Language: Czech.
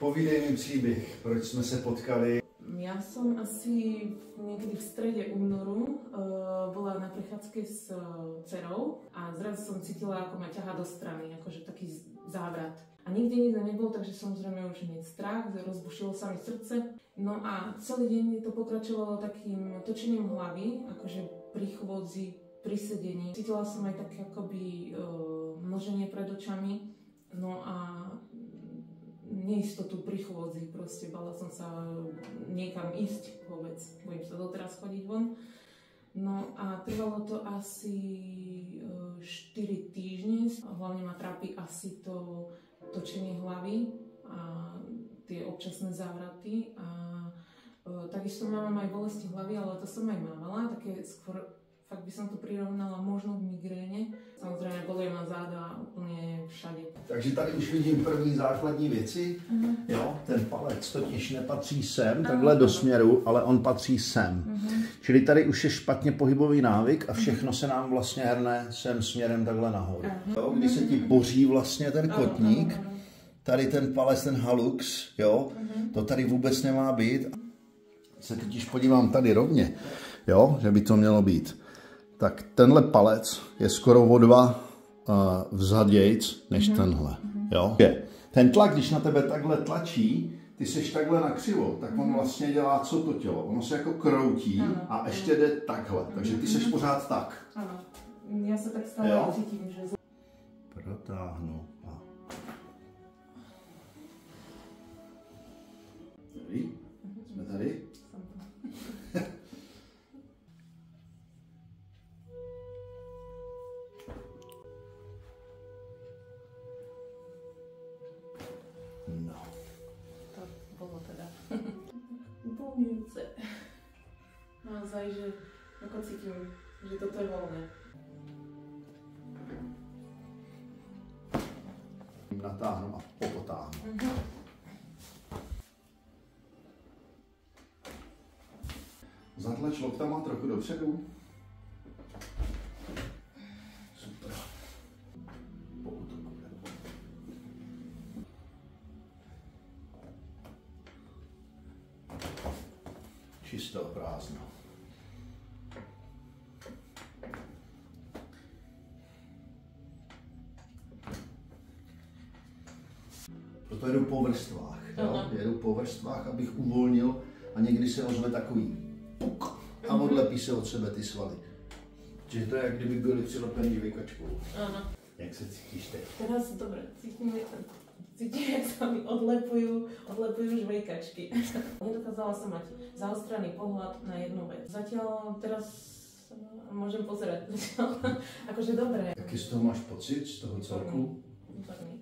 Povídej mi příběh, proč jsme se potkali. Ja som asi niekedy v strede únoru bola na prechádzke s dcerou a zrazu som cítila, ako ma ťahá do strany, akože taký závrat. A nikde nikto nebol, takže samozrejme už hneď strach, rozbušilo sa mi srdce. No a celý deň to pokračovalo takým točením hlavy, akože pri chôdzi, pri sedení. Cítila som aj také akoby množenie pred očami. No a neistotu pri chôdzi, proste bala som sa niekam ísť vôbec, bojím sa doteraz chodiť von. No a trvalo to asi 4 týždne, hlavne ma trápi asi to točenie hlavy a tie občasné závraty a takisto mám aj bolesti hlavy, ale to som aj mávala, také skôr fakt by som to prirovnala možno k migréně. Samozřejmě bolí ma záda úplně všade. Takže tady už vidím první základní věci. Jo, ten palec totiž nepatří sem, takhle do směru, ale on patří sem. Čili tady už je špatně pohybový návyk a všechno se nám vlastně hrne sem směrem takhle nahoru. Jo, když se ti boří vlastně ten kotník, tady ten palec, ten halux, jo, to tady vůbec nemá být. Se totiž podívám tady rovně, jo, že by to mělo být. Tak tenhle palec je skoro o 2 vzadějc než tenhle. Jo? Ten tlak, když na tebe takhle tlačí, ty seš takhle na křivo, tak on vlastně dělá co to tělo. Ono se jako kroutí a ještě jde takhle. Takže ty seš pořád tak. Ano. Já se tak stále cítím, že... Protáhnu. Tady? Jsme tady? No. To bolo teda uvoľňujúce. Naozaj, že ako cítim, že toto je voľné. Natáhnu a popotáhnu. Zatlač loktama trochu dopředu. Super. Po útoku. Čisto prázdno. Proto jedu po vrstvách. Jedu po vrstvách, abych uvolnil a někdy se ozve takový puk a odlepí se od sebe ty svaly. Čiže to je, jak kdyby byli přilepení žvejkačkou. Aha. Jak se cítíš teď? Teraz dobre, cítím, jak sa mi odlepujú žvejkačky. Nedokázala som mať zaostrený pohľad na jednu vec. Zatiaľ teraz môžem pozerať. Akože dobré. Jaký z toho máš pocit, z toho celku? Výborný.